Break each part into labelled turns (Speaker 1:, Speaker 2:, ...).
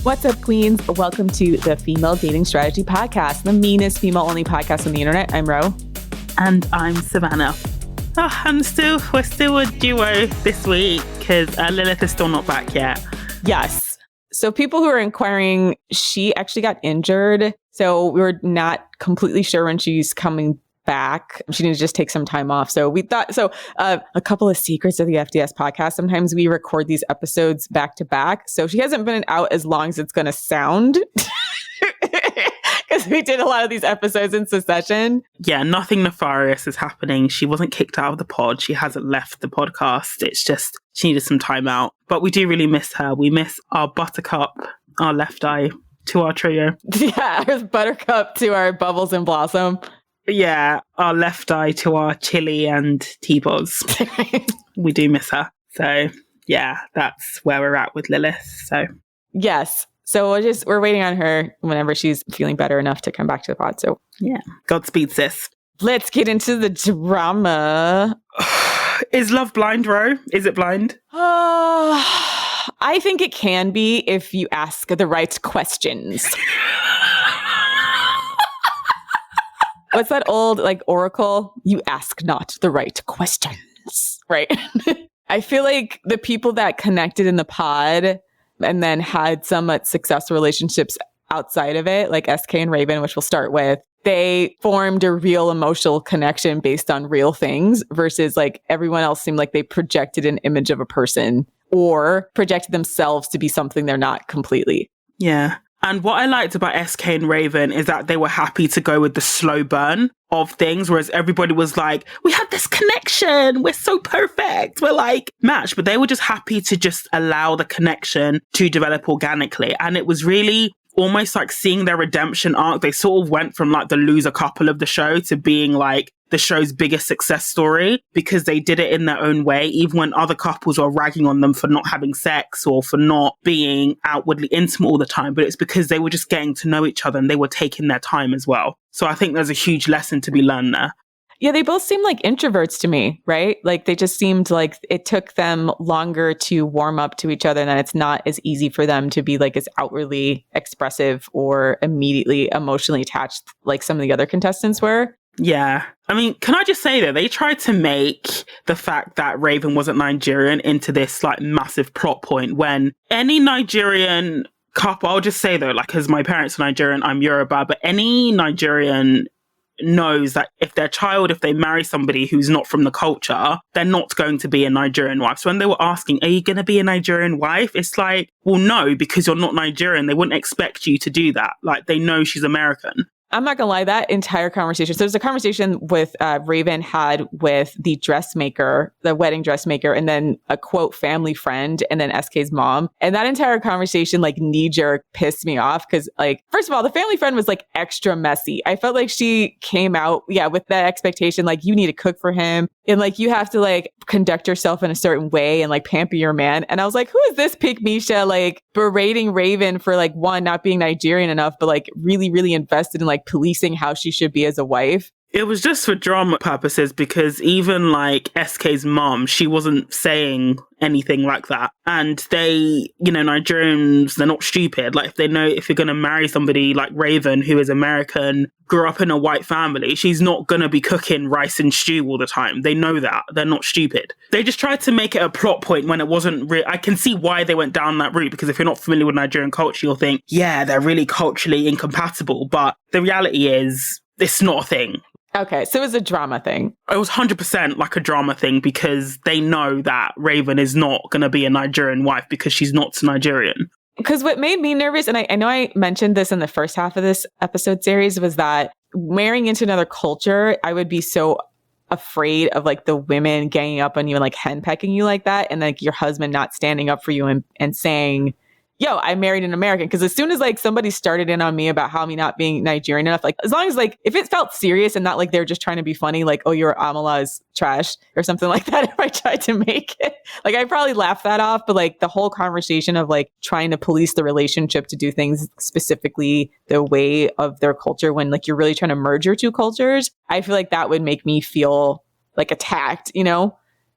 Speaker 1: What's up, queens? Welcome to the Female Dating Strategy Podcast, the meanest female-only podcast on the internet. I'm Ro.
Speaker 2: And I'm Savannah. And we're still a duo this week because Lilith is still not back yet.
Speaker 1: Yes. So people who are inquiring, she actually got injured. So we were not completely sure when she's coming back. She needed to just take some time off. So we thought, a couple of secrets of the FDS podcast. Sometimes we record these episodes back to back. So she hasn't been out as long as it's going to sound. Because we did a lot of these episodes in succession.
Speaker 2: Yeah, nothing nefarious is happening. She wasn't kicked out of the pod. She hasn't left the podcast. It's just she needed some time out. But we do really miss her. We miss our Buttercup, our left eye to our trio.
Speaker 1: Yeah, our Buttercup to our Bubbles and Blossom.
Speaker 2: Yeah, our left eye to our Chili and T-Boz. We do miss her. So yeah, that's where we're at with Lilith. So
Speaker 1: yes. So we're waiting on her whenever she's feeling better enough to come back to the pod. So
Speaker 2: yeah, Godspeed, sis.
Speaker 1: Let's get into the drama.
Speaker 2: Is love blind, Ro? Is it blind?
Speaker 1: I think it can be if you ask the right questions. What's that old oracle? You ask not the right questions, right? I feel like the people that connected in the pod and then had somewhat successful relationships outside of it, like SK and Raven, which we'll start with, they formed a real emotional connection based on real things versus everyone else seemed like they projected an image of a person or projected themselves to be something they're not completely.
Speaker 2: Yeah. And what I liked about SK and Raven is that they were happy to go with the slow burn of things, whereas everybody was like, we have this connection, we're so perfect, we're matched. But they were just happy to just allow the connection to develop organically. And it was really almost like seeing their redemption arc. They sort of went from the loser couple of the show to being the show's biggest success story because they did it in their own way, even when other couples were ragging on them for not having sex or for not being outwardly intimate all the time. But it's because they were just getting to know each other and they were taking their time as well. So I think there's a huge lesson to be learned there.
Speaker 1: Yeah, they both seem like introverts to me, right? They just seemed like it took them longer to warm up to each other and that it's not as easy for them to be as outwardly expressive or immediately emotionally attached like some of the other contestants were.
Speaker 2: Yeah. I mean, can I just say that they tried to make the fact that Raven wasn't Nigerian into this massive plot point when any Nigerian couple, I'll just say though, because my parents are Nigerian, I'm Yoruba, but any Nigerian knows that if they marry somebody who's not from the culture, they're not going to be a Nigerian wife. So when they were asking, are you going to be a Nigerian wife? It's well, no, because you're not Nigerian. They wouldn't expect you to do that. They know she's American.
Speaker 1: I'm not going to lie, that entire conversation. So there's a conversation with Raven had with the dressmaker, the wedding dressmaker, and then a quote family friend, and then SK's mom. And that entire conversation, knee jerk, pissed me off because, first of all, the family friend was extra messy. I felt like she came out, with that expectation, you need to cook for him and you have to conduct yourself in a certain way and pamper your man. And I was like, who is this Pink Misha berating Raven for one, not being Nigerian enough, but really, really invested in policing how she should be as a wife.
Speaker 2: It was just for drama purposes because even SK's mom, she wasn't saying anything like that. And they, Nigerians, they're not stupid. If they know if you're going to marry somebody like Raven, who is American, grew up in a white family, she's not going to be cooking rice and stew all the time. They know that. They're not stupid. They just tried to make it a plot point when it wasn't real. I can see why they went down that route because if you're not familiar with Nigerian culture, you'll think, yeah, they're really culturally incompatible. But the reality is, it's not a thing.
Speaker 1: Okay, so it was a drama thing.
Speaker 2: It was 100% a drama thing because they know that Raven is not going to be a Nigerian wife because she's not Nigerian.
Speaker 1: Because what made me nervous, and I know I mentioned this in the first half of this episode series, was that marrying into another culture, I would be so afraid of the women ganging up on you and henpecking you like that. And your husband not standing up for you and saying, yo, I married an American. Because as soon as somebody started in on me about how me not being Nigerian enough, as long as if it felt serious and not they're just trying to be funny, oh, your Amala is trash or something like that. If I tried to make it, I'd probably laugh that off. But the whole conversation of trying to police the relationship to do things specifically the way of their culture when you're really trying to merge your two cultures, I feel that would make me feel attacked,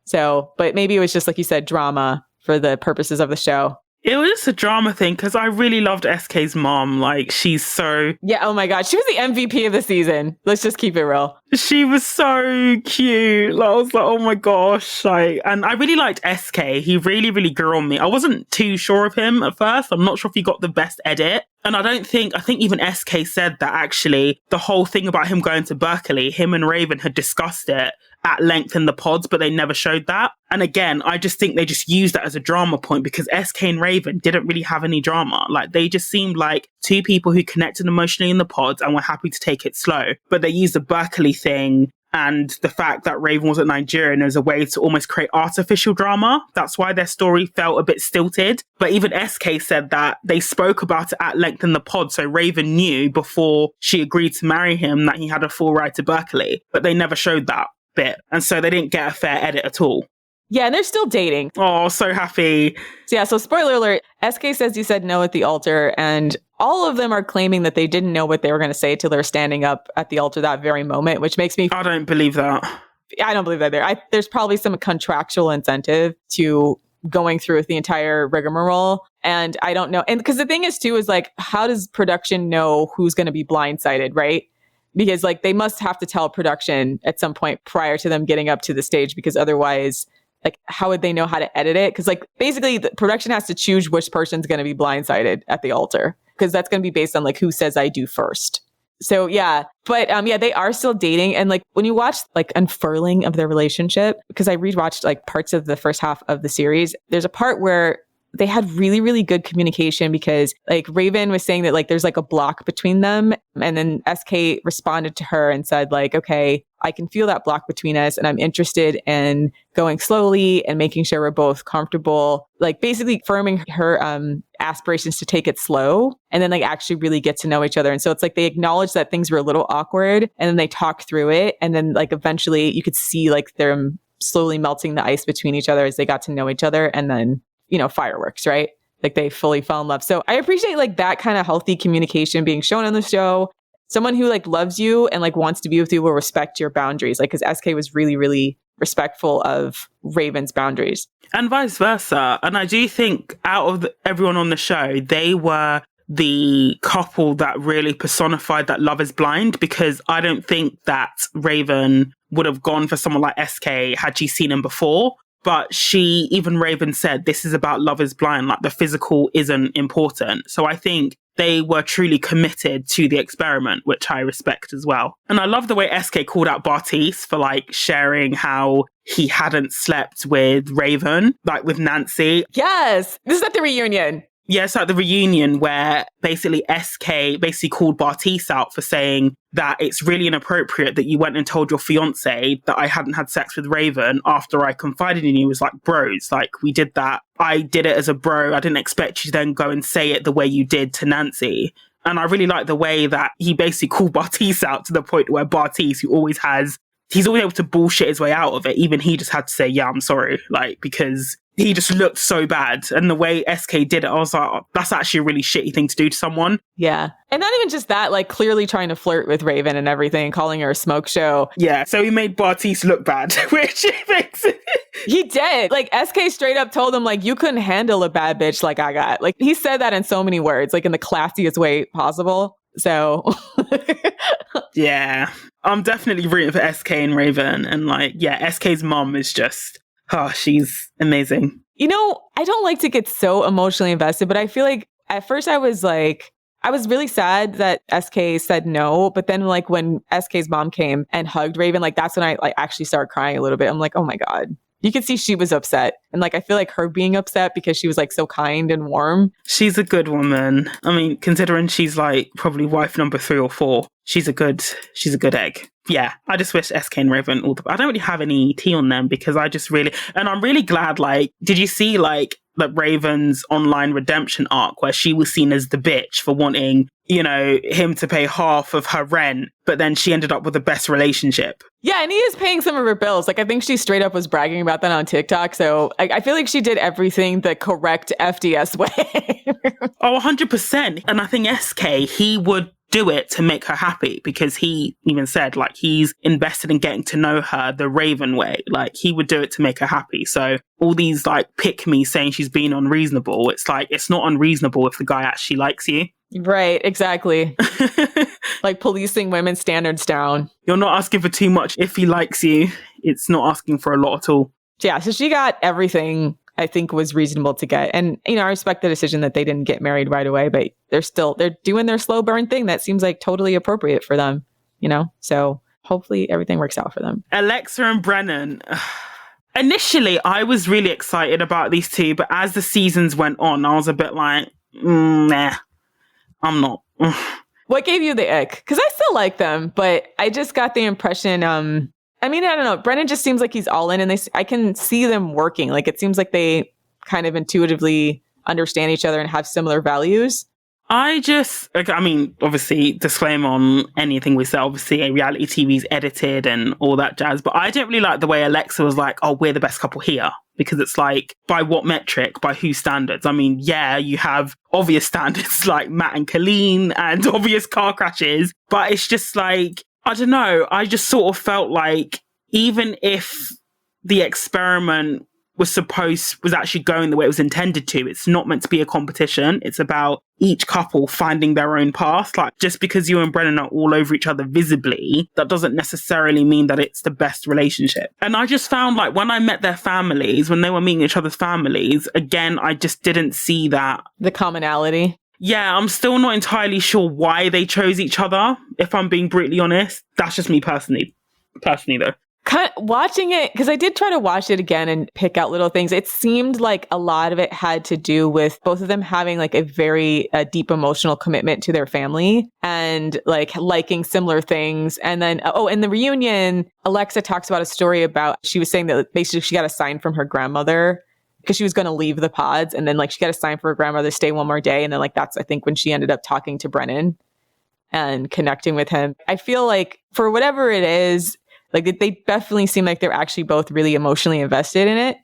Speaker 1: So, but maybe it was just you said, drama for the purposes of the show.
Speaker 2: It was just a drama thing because I really loved SK's mom. Like, she's so...
Speaker 1: Yeah, oh my God. She was the MVP of the season. Let's just keep it real.
Speaker 2: She was so cute. Like, I was like, oh my gosh. Like, and I really liked SK. He really, really grew on me. I wasn't too sure of him at first. I'm not sure if he got the best edit. And I think even SK said that actually the whole thing about him going to Berkeley, him and Raven had discussed it at length in the pods, but they never showed that. And again, I just think they just used that as a drama point because SK and Raven didn't really have any drama. Like, they just seemed like two people who connected emotionally in the pods and were happy to take it slow. But they used the Berkeley thing and the fact that Raven wasn't Nigerian as a way to almost create artificial drama. That's why their story felt a bit stilted. But even SK said that they spoke about it at length in the pod, so Raven knew before she agreed to marry him that he had a full ride to Berkeley. But they never showed that bit. And so they didn't get a fair edit at all.
Speaker 1: Yeah, and they're still dating.
Speaker 2: Oh, so happy.
Speaker 1: So spoiler alert, SK says he said no at the altar, and all of them are claiming that they didn't know what they were going to say till they're standing up at the altar that very moment, which makes me...
Speaker 2: I don't believe that.
Speaker 1: I don't believe that either. There's probably some contractual incentive to going through with the entire rigmarole, and I don't know. And because the thing is, too, is like, how does production know who's going to be blindsided, right? Because like they must have to tell production at some point prior to them getting up to the stage, because otherwise... like, how would they know how to edit it? Because, like, basically, the production has to choose which person's going to be blindsided at the altar, because that's going to be based on, like, who says I do first. So, yeah. But, yeah, they are still dating. And, like, when you watch, like, unfurling of their relationship, because I rewatched, like, parts of the first half of the series, there's a part where they had really, really good communication because, like, Raven was saying that, like, there's, like, a block between them. And then SK responded to her and said, like, okay, I can feel that block between us, and I'm interested in going slowly and making sure we're both comfortable, like basically affirming her aspirations to take it slow and then like actually really get to know each other. And so it's like they acknowledge that things were a little awkward and then they talk through it. And then like eventually you could see like them slowly melting the ice between each other as they got to know each other. And then, you know, fireworks, right? Like they fully fell in love. So I appreciate like that kind of healthy communication being shown on the show. Someone who like loves you and like wants to be with you will respect your boundaries. Like, because SK was really, really respectful of Raven's boundaries.
Speaker 2: And vice versa. And I do think out of everyone on the show, they were the couple that really personified that love is blind, because I don't think that Raven would have gone for someone like SK had she seen him before. But even Raven said, this is about love is blind. Like the physical isn't important. So I think they were truly committed to the experiment, which I respect as well. And I love the way SK called out Bartise for like sharing how he hadn't slept with Raven, like with Nancy.
Speaker 1: Yes. This is at the reunion.
Speaker 2: Yeah, it's at the reunion where basically SK basically called Bartise out for saying that it's really inappropriate that you went and told your fiance that I hadn't had sex with Raven after I confided in you. It was like, bros, like we did that. I did it as a bro. I didn't expect you to then go and say it the way you did to Nancy. And I really like the way that he basically called Bartise out to the point where Bartise, he's always able to bullshit his way out of it. Even he just had to say, yeah, I'm sorry. Like, because he just looked so bad. And the way SK did it, I was like, oh, that's actually a really shitty thing to do to someone.
Speaker 1: Yeah. And not even just that, like clearly trying to flirt with Raven and everything, calling her a smoke show.
Speaker 2: Yeah. So he made Bartise look bad, which makes it.
Speaker 1: He did. Like SK straight up told him, like, you couldn't handle a bad bitch like I got. Like he said that in so many words, like in the classiest way possible. So
Speaker 2: yeah, I'm definitely rooting for SK and Raven. And like, yeah, SK's mom is just, she's amazing.
Speaker 1: You know, I don't like to get so emotionally invested, but I feel like at first I was really sad that SK said no. But then like when SK's mom came and hugged Raven, like that's when I like actually started crying a little bit. I'm like, oh my God. You could see she was upset. And like, I feel like her being upset because she was like so kind and warm.
Speaker 2: She's a good woman. I mean, considering she's like probably wife number 3 or 4, she's a good egg. Yeah, I just wish SK and Raven I don't really have any tea on them because and I'm really glad, like, did you see like Raven's online redemption arc where she was seen as the bitch for wanting, you know, him to pay half of her rent, but then she ended up with the best relationship.
Speaker 1: Yeah, and he is paying some of her bills. Like, I think she straight up was bragging about that on TikTok. So I feel like she did everything the correct FDS way.
Speaker 2: Oh, 100%. And I think SK, he would do it to make her happy, because he even said, like, he's invested in getting to know her the Raven way. Like, he would do it to make her happy. So all these, like, pick me saying she's being unreasonable, it's like, it's not unreasonable if the guy actually likes you.
Speaker 1: Right, exactly. Like policing women's standards down.
Speaker 2: You're not asking for too much if he likes you. It's not asking for a lot at all.
Speaker 1: Yeah, so she got everything I think was reasonable to get. And, you know, I respect the decision that they didn't get married right away, but they're doing their slow burn thing that seems like totally appropriate for them, you know? So hopefully everything works out for them.
Speaker 2: Alexa and Brennan. Initially, I was really excited about these two, but as the seasons went on, I was a bit like, nah, I'm not.
Speaker 1: What gave you the ick? Because I still like them, but I just got the impression, I mean, I don't know. Brennan just seems like he's all in, and I can see them working. Like, it seems like they kind of intuitively understand each other and have similar values.
Speaker 2: I mean, obviously, disclaimer on anything we say, obviously, a reality TV is edited and all that jazz, but I don't really like the way Alexa was like, oh, we're the best couple here. Because it's like, by what metric? By whose standards? I mean, yeah, you have obvious standards like Matt and Colleen and obvious car crashes, but it's just like, I don't know. I just sort of felt like even if the experiment was actually going the way it was intended to, it's not meant to be a competition. It's about each couple finding their own path. Like, just because you and Brennan are all over each other visibly, that doesn't necessarily mean that it's the best relationship. And I just found, like, when I met their families, when they were meeting each other's families, again, I just didn't see that.
Speaker 1: The commonality.
Speaker 2: Yeah, I'm still not entirely sure why they chose each other, if I'm being brutally honest. That's just me personally though.
Speaker 1: Watching it, because I did try to watch it again and pick out little things. It seemed like a lot of it had to do with both of them having like a very deep emotional commitment to their family and like liking similar things. And then, in the reunion, Alexa talks about a story about, she was saying that basically she got a sign from her grandmother because she was going to leave the pods. And then like she got a sign for her grandmother to stay one more day. And then like, that's, I think, when she ended up talking to Brennan and connecting with him. I feel like for whatever it is, like they definitely seem like they're actually both really emotionally invested in it.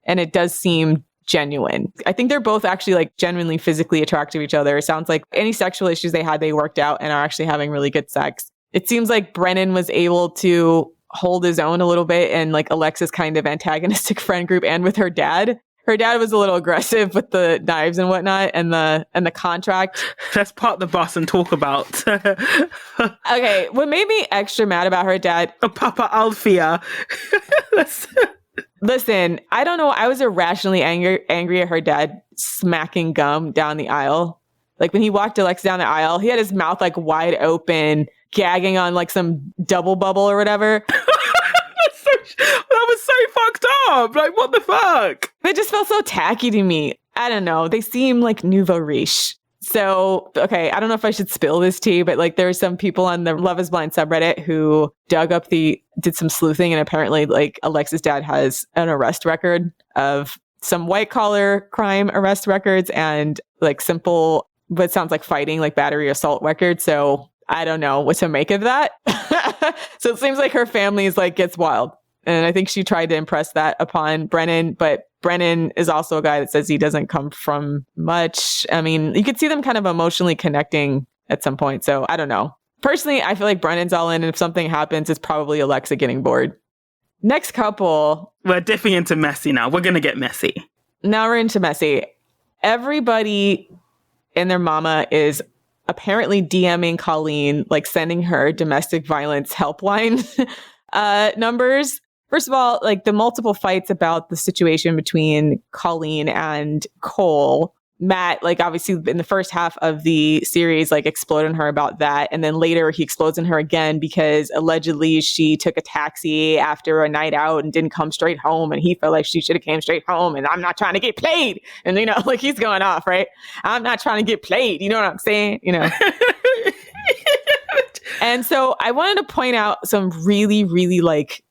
Speaker 1: And it does seem genuine. I think they're both actually like genuinely physically attracted to each other. It sounds like any sexual issues they had, they worked out and are actually having really good sex. It seems like Brennan was able to hold his own a little bit and like Alexa's kind of antagonistic friend group and with her dad. Her dad was a little aggressive with the knives and whatnot and the contract.
Speaker 2: Let's park the bus and talk about.
Speaker 1: Okay, what made me extra mad about her dad?
Speaker 2: Papa Alfia.
Speaker 1: Listen, I don't know. I was irrationally angry at her dad smacking gum down the aisle. Like when he walked Alexa down the aisle, he had his mouth like wide open, gagging on like some double bubble or whatever.
Speaker 2: That was so fucked up. Like, what the fuck?
Speaker 1: They just felt so tacky to me. I don't know. They seem like nouveau riche. So, okay, I don't know if I should spill this tea, but like there are some people on the Love is Blind subreddit who did some sleuthing, and apparently like Alexa's dad has an arrest record of some white collar crime arrest records and like simple, what sounds like fighting, like battery assault records. So I don't know what to make of that. So it seems like her family is like gets wild. And I think she tried to impress that upon Brennan, but Brennan is also a guy that says he doesn't come from much. I mean, you could see them kind of emotionally connecting at some point. So I don't know. Personally, I feel like Brennan's all in, and if something happens, it's probably Alexa getting bored. Next couple.
Speaker 2: We're dipping into messy now. We're going to get messy.
Speaker 1: Now we're into messy. Everybody and their mama is apparently DMing Colleen, like sending her domestic violence helpline numbers. First of all, like the multiple fights about the situation between Colleen and Cole. Matt, like obviously in the first half of the series, like exploded on her about that. And then later he explodes on her again because allegedly she took a taxi after a night out and didn't come straight home. And he felt like she should have came straight home. And I'm not trying to get played. And, you know, like he's going off, right? I'm not trying to get played. You know what I'm saying? You know? And so I wanted to point out some really, really like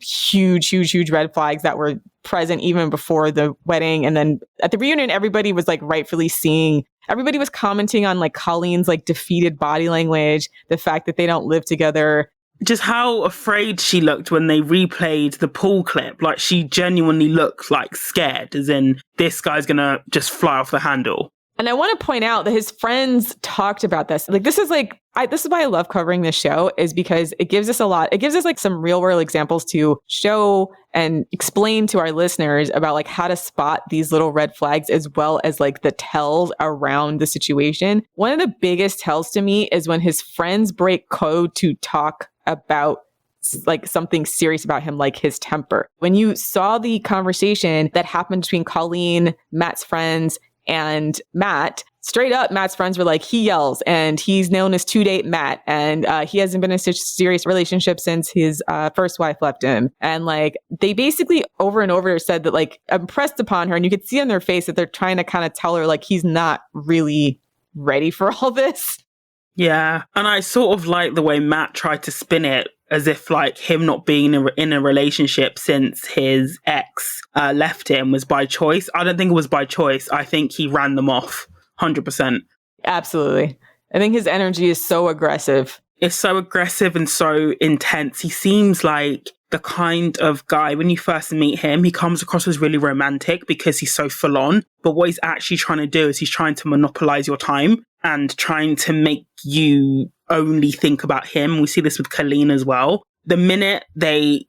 Speaker 1: huge red flags that were present even before the wedding. And then at the reunion, everybody was like everybody was commenting on like Colleen's like defeated body language, the fact that they don't live together.
Speaker 2: Just how afraid she looked when they replayed the pool clip. Like she genuinely looked like scared, as in this guy's gonna just fly off the handle.
Speaker 1: And I want to point out that his friends talked about this. Like, this is like, this is why I love covering this show, is because it gives us like some real world examples to show and explain to our listeners about like how to spot these little red flags, as well as like the tells around the situation. One of the biggest tells to me is when his friends break code to talk about like something serious about him, like his temper. When you saw the conversation that happened between Colleen, Matt's friends, and Matt, straight up, Matt's friends were like, he yells and he's known as 2-date Matt. And he hasn't been in such a serious relationship since his first wife left him. And like, they basically over and over said that like impressed upon her. And you could see on their face that they're trying to kind of tell her like he's not really ready for all this.
Speaker 2: Yeah. And I sort of like the way Matt tried to spin it as if like him not being in a relationship since his ex left him was by choice. I don't think it was by choice. I think he ran them off 100%.
Speaker 1: Absolutely. I think his energy is so aggressive.
Speaker 2: It's so aggressive and so intense. He seems like the kind of guy, when you first meet him, he comes across as really romantic because he's so full on. But what he's actually trying to do is he's trying to monopolize your time and trying to make you only think about him. We see this with Colleen as well. The minute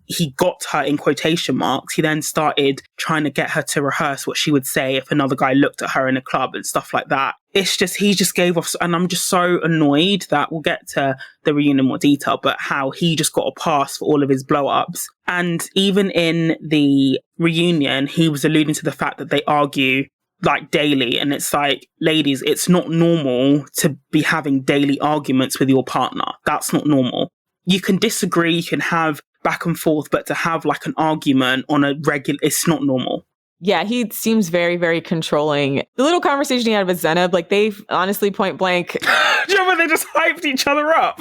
Speaker 2: he got her in quotation marks, he then started trying to get her to rehearse what she would say if another guy looked at her in a club and stuff like that. It's just, he just gave off, and I'm just so annoyed that we'll get to the reunion in more detail, but how he just got a pass for all of his blow-ups. And even in the reunion, he was alluding to the fact that they argue like daily, and it's like, ladies, it's not normal to be having daily arguments with your partner. That's not normal. You can disagree, you can have back and forth, but to have like an argument on a regular, it's not normal.
Speaker 1: Yeah, he seems very, very controlling. The little conversation he had with Zanab, like they honestly point blank.
Speaker 2: Do you remember they just hyped each other up?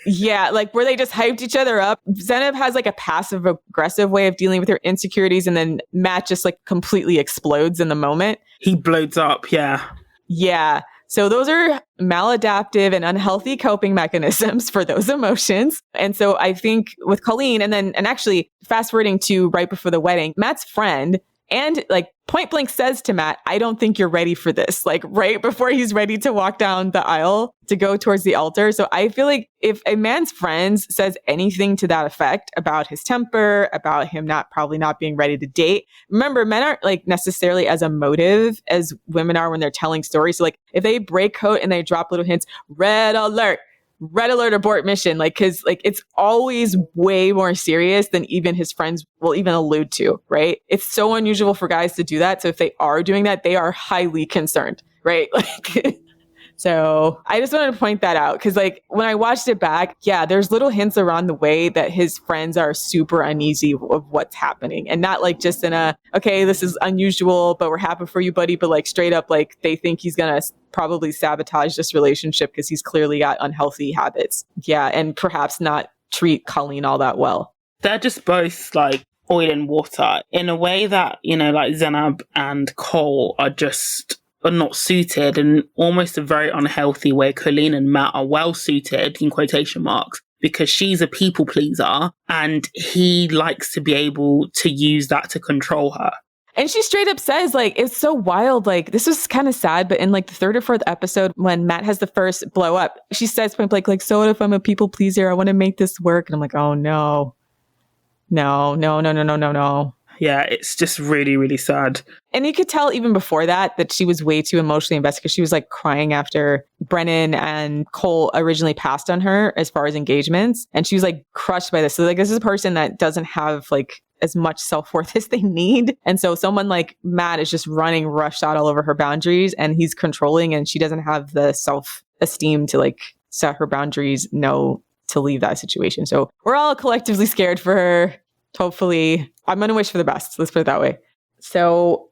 Speaker 1: Yeah, like where they just hyped each other up. Zanab has like a passive aggressive way of dealing with her insecurities, and then Matt just like completely explodes in the moment.
Speaker 2: He blows up, yeah.
Speaker 1: Yeah. So those are maladaptive and unhealthy coping mechanisms for those emotions. And so I think with Colleen, and actually fast forwarding to right before the wedding, Matt's friend and like point blank says to Matt, I don't think you're ready for this, like right before he's ready to walk down the aisle to go towards the altar. So I feel like if a man's friends says anything to that effect about his temper, about him probably not being ready to date, remember, men aren't like necessarily as emotive as women are when they're telling stories. So like if they break code and they drop little hints, red alert, abort mission, like, cause like it's always way more serious than even his friends will even allude to, right? It's so unusual for guys to do that. So if they are doing that, they are highly concerned, right? Like, so I just wanted to point that out because like when I watched it back, yeah, there's little hints around the way that his friends are super uneasy of what's happening, and not like just in a, okay, this is unusual, but we're happy for you, buddy. But like straight up, like they think he's going to probably sabotage this relationship because he's clearly got unhealthy habits. Yeah. And perhaps not treat Colleen all that well.
Speaker 2: They're just both like oil and water in a way that, you know, like Zanab and Cole are not suited, in almost a very unhealthy way. Colleen and Matt are well suited in quotation marks because she's a people pleaser and he likes to be able to use that to control her.
Speaker 1: And she straight up says, like, it's so wild. Like, this was kind of sad, but in like the third or fourth episode, when Matt has the first blow up, she says point blank, like, so what if I'm a people pleaser? I want to make this work. And I'm like, oh no. No.
Speaker 2: Yeah, it's just really, really sad.
Speaker 1: And you could tell even before that she was way too emotionally invested because she was like crying after Brennan and Cole originally passed on her as far as engagements. And she was like crushed by this. So like, this is a person that doesn't have like as much self-worth as they need. And so someone like Matt is just running roughshod all over her boundaries, and he's controlling, and she doesn't have the self-esteem to like set her boundaries, know to leave that situation. So we're all collectively scared for her. Hopefully, I'm going to wish for the best. Let's put it that way. So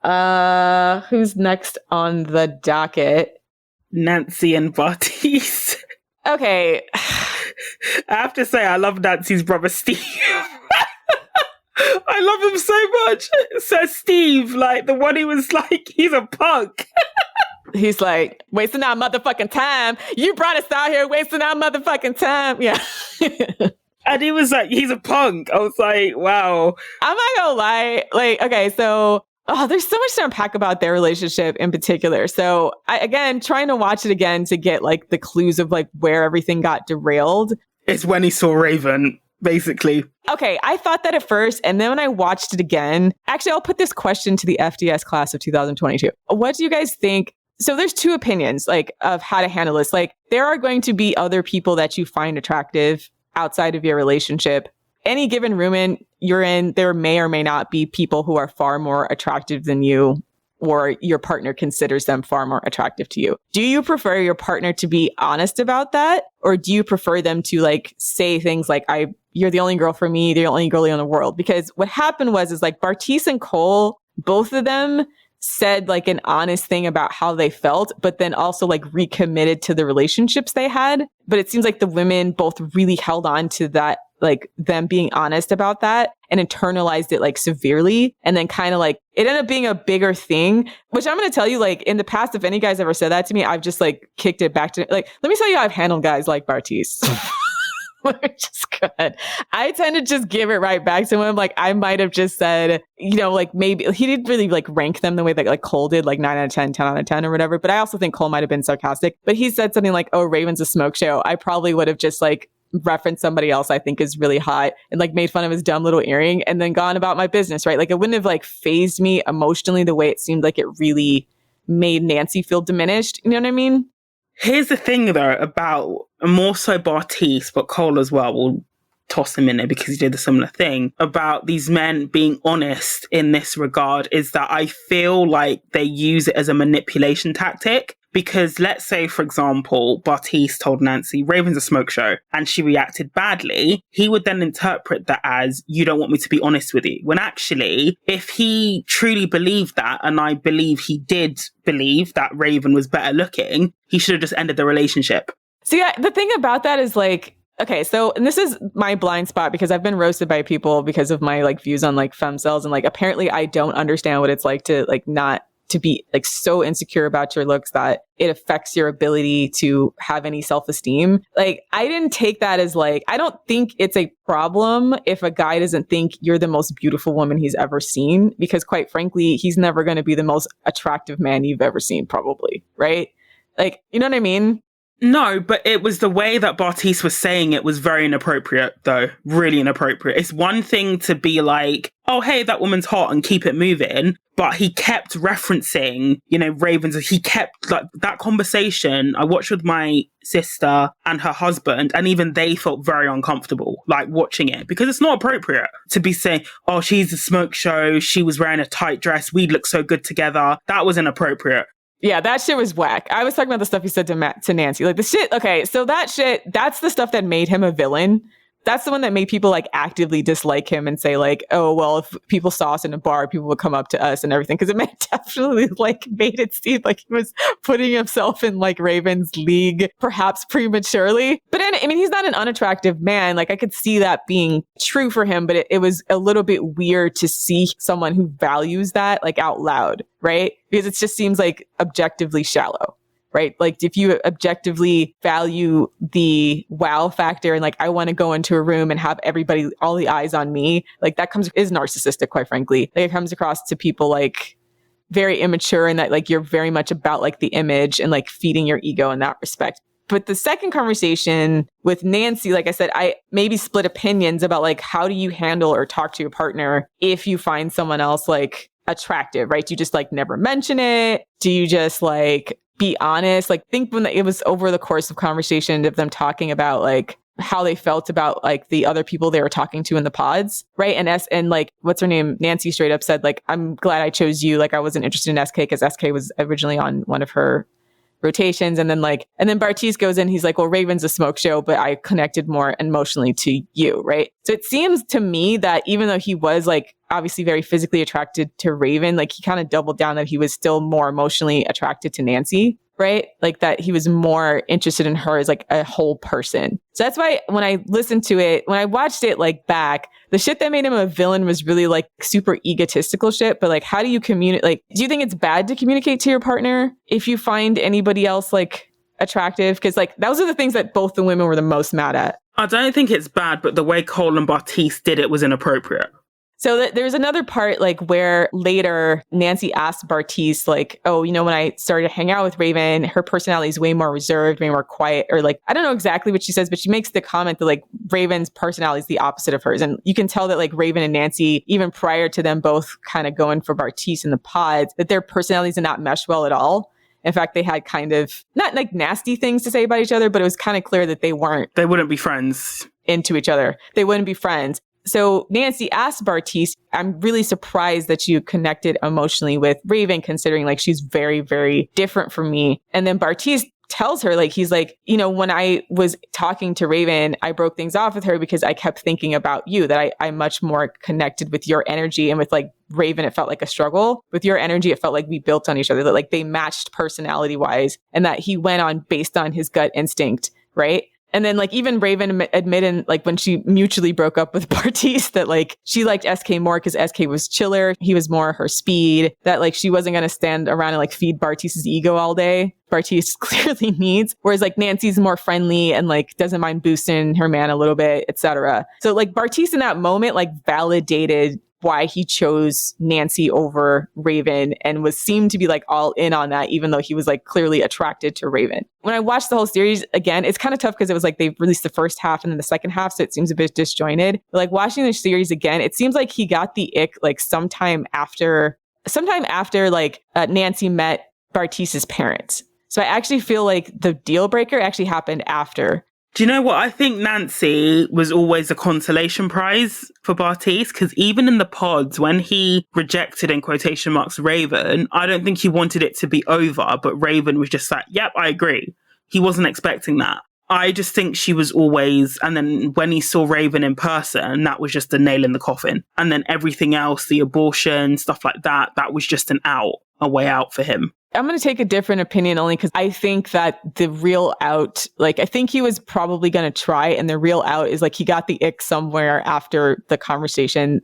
Speaker 1: who's next on the docket?
Speaker 2: Nancy and Bartise.
Speaker 1: Okay.
Speaker 2: I have to say, I love Nancy's brother, Steve. I love him so much. So Steve, like the one who was like, he's a punk.
Speaker 1: He's like, wasting our motherfucking time. You brought us out here wasting our motherfucking time. Yeah.
Speaker 2: And he was like, he's a punk. I was like, wow.
Speaker 1: I'm not gonna lie. Like, okay, so Oh, there's so much to unpack about their relationship in particular. So again, trying to watch it again to get like the clues of like where everything got derailed.
Speaker 2: It's when he saw Raven, basically.
Speaker 1: Okay, I thought that at first, and then when I watched it again, actually, I'll put this question to the FDS class of 2022. What do you guys think? So there's two opinions like of how to handle this. Like there are going to be other people that you find attractive outside of your relationship. Any given room you're in, there may or may not be people who are far more attractive than you, or your partner considers them far more attractive to you. Do you prefer your partner to be honest about that? Or do you prefer them to like say things like, you're the only girl for me, the only girl in the world? Because what happened is like Bartise and Cole, both of them said like an honest thing about how they felt, but then also like recommitted to the relationships they had. But it seems like the women both really held on to that, like them being honest about that, and internalized it like severely. And then kind of like it ended up being a bigger thing, which I'm going to tell you, like in the past, if any guys ever said that to me, I've just like kicked it back to like, let me tell you how I've handled guys like Bartise. Which is good. I tend to just give it right back to him. Like I might have just said, like maybe he didn't really like rank them the way that like Cole did, like 9 out of 10, 10 out of 10 or whatever. But I also think Cole might have been sarcastic. But he said something like, oh, Raven's a smoke show. I probably would have just like referenced somebody else I think is really hot and like made fun of his dumb little earring and then gone about my business, right? Like it wouldn't have like phased me emotionally the way it seemed like it really made Nancy feel diminished. You know what I mean?
Speaker 2: Here's the thing, though, about more so Bartise, but Cole as well. We'll toss him in there because he did a similar thing about these men being honest in this regard, is that I feel like they use it as a manipulation tactic. Because let's say, for example, Bartise told Nancy, Raven's a smoke show, and she reacted badly. He would then interpret that as, you don't want me to be honest with you. When actually, if he truly believed that, and I believe he did believe that Raven was better looking, he should have just ended the relationship.
Speaker 1: So yeah, the thing about that is like, okay, so, and this is my blind spot because I've been roasted by people because of my like views on like femcells, and like apparently I don't understand what it's like to like not to be like so insecure about your looks that it affects your ability to have any self-esteem. Like I didn't take that as like, I don't think it's a problem if a guy doesn't think you're the most beautiful woman he's ever seen, because quite frankly, he's never going to be the most attractive man you've ever seen probably, right? Like, you know what I mean?
Speaker 2: No, but it was the way that Bartise was saying it was very inappropriate, though. Really inappropriate. It's one thing to be like, oh, hey, that woman's hot and keep it moving. But he kept referencing, Ravens. He kept like that conversation I watched with my sister and her husband, and even they felt very uncomfortable, like watching it, because it's not appropriate to be saying, oh, she's a smoke show. She was wearing a tight dress. We look so good together. That was inappropriate.
Speaker 1: Yeah, that shit was whack. I was talking about the stuff he said to Nancy. Like the shit, okay, so that shit, that's the stuff that made him a villain. That's the one that made people like actively dislike him and say like, oh, well, if people saw us in a bar, people would come up to us and everything. Because it definitely like made it seem like he was putting himself in like Raven's league, perhaps prematurely. But I mean, he's not an unattractive man. Like I could see that being true for him, but it was a little bit weird to see someone who values that like out loud, right? Because it just seems like objectively shallow. Right? Like if you objectively value the wow factor and like, I want to go into a room and have everybody, all the eyes on me, like that is narcissistic, quite frankly. Like it comes across to people like very immature, and that like you're very much about like the image and like feeding your ego in that respect. But the second conversation with Nancy, like I said, I maybe split opinions about like, how do you handle or talk to your partner if you find someone else like attractive, right? Do you just like never mention it? Do you just like be honest? Like think when it was over the course of conversation of them talking about like how they felt about like the other people they were talking to in the pods, right? And like, what's her name? Nancy straight up said like, I'm glad I chose you. Like I wasn't interested in SK because SK was originally on one of her rotations. And then Bartise goes in, he's like, well, Raven's a smoke show, but I connected more emotionally to you, right? So it seems to me that even though he was like obviously very physically attracted to Raven, like he kind of doubled down that he was still more emotionally attracted to Nancy, right? Like that he was more interested in her as like a whole person. So that's why when I listened to it, when I watched it like back, the shit that made him a villain was really like super egotistical shit. But like, how do you communicate? Like, do you think it's bad to communicate to your partner if you find anybody else like attractive? Because like, those are the things that both the women were the most mad at.
Speaker 2: I don't think it's bad, but the way Cole and Bartise did it was inappropriate.
Speaker 1: So there's another part like where later Nancy asked Bartise like, oh, you know, when I started to hang out with Raven, her personality is way more reserved, way more quiet, or like, I don't know exactly what she says, but she makes the comment that like Raven's personality is the opposite of hers. And you can tell that like Raven and Nancy, even prior to them both kind of going for Bartise in the pods, that their personalities did not mesh well at all. In fact, they had kind of not like nasty things to say about each other, but it was kind of clear that they
Speaker 2: wouldn't be friends
Speaker 1: into each other. They wouldn't be friends. So Nancy asked Bartise, I'm really surprised that you connected emotionally with Raven, considering like she's very, very different from me. And then Bartise tells her, like, he's like, you know, when I was talking to Raven, I broke things off with her because I kept thinking about you, that I'm much more connected with your energy. And with like Raven, it felt like a struggle. With your energy, it felt like we built on each other, that like they matched personality wise, and that he went on based on his gut instinct, right? And then like even Raven admitted like when she mutually broke up with Bartise that like she liked SK more because SK was chiller. He was more her speed, that like she wasn't going to stand around and like feed Bartise's ego all day. Bartise clearly needs. Whereas like Nancy's more friendly and like doesn't mind boosting her man a little bit, etc. So like Bartise in that moment like validated why he chose Nancy over Raven and seemed to be like all in on that, even though he was like clearly attracted to Raven. When I watched the whole series again, it's kind of tough because it was like they released the first half and then the second half, so it seems a bit disjointed. But like watching the series again, it seems like he got the ick like sometime after like Nancy met Bartise's parents. So I actually feel like the deal breaker actually happened after.
Speaker 2: Do you know what? I think Nancy was always a consolation prize for Bartise, because even in the pods, when he rejected, in quotation marks, Raven, I don't think he wanted it to be over, but Raven was just like, yep, I agree. He wasn't expecting that. I just think she was always, and then when he saw Raven in person, that was just the nail in the coffin. And then everything else, the abortion, stuff like that, that was just a way out for him.
Speaker 1: I'm going to take a different opinion only because I think that the real out, like I think he was probably going to try, and the real out is like he got the ick somewhere after the conversation,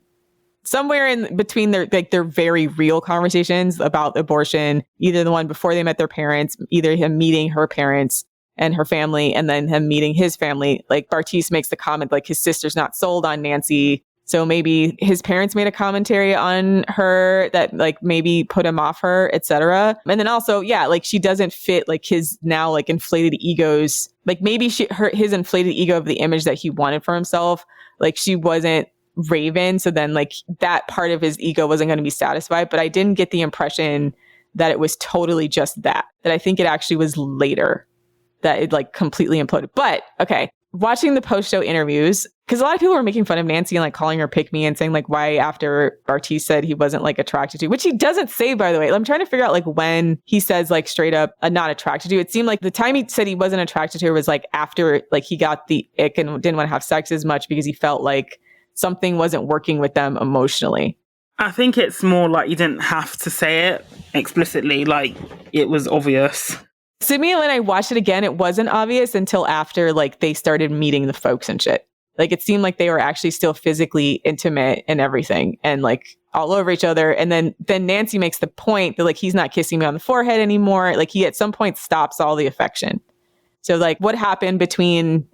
Speaker 1: somewhere in between their very real conversations about abortion, either the one before they met their parents, either him meeting her parents and her family, and then him meeting his family. Like Bartise makes the comment like his sister's not sold on Nancy. So maybe his parents made a commentary on her that like maybe put him off her, etc. And then also, yeah, like she doesn't fit like his now like inflated egos. Like maybe his inflated ego of the image that he wanted for himself, like she wasn't Raven. So then like that part of his ego wasn't going to be satisfied. But I didn't get the impression that it was totally just that I think it actually was later that it like completely imploded. But okay. Watching the post-show interviews, because a lot of people were making fun of Nancy and like calling her pick-me and saying like why after Bartise said he wasn't like attracted to, which he doesn't say, by the way. I'm trying to figure out like when he says like straight up not attracted to. It seemed like the time he said he wasn't attracted to her was like after like he got the ick and didn't want to have sex as much because he felt like something wasn't working with them emotionally.
Speaker 2: I think it's more like you didn't have to say it explicitly, like it was obvious.
Speaker 1: To me, when I watched it again, it wasn't obvious until after like they started meeting the folks and shit. Like it seemed like they were actually still physically intimate and everything and like all over each other. And then Nancy makes the point that like he's not kissing me on the forehead anymore. Like he at some point stops all the affection. So like what happened between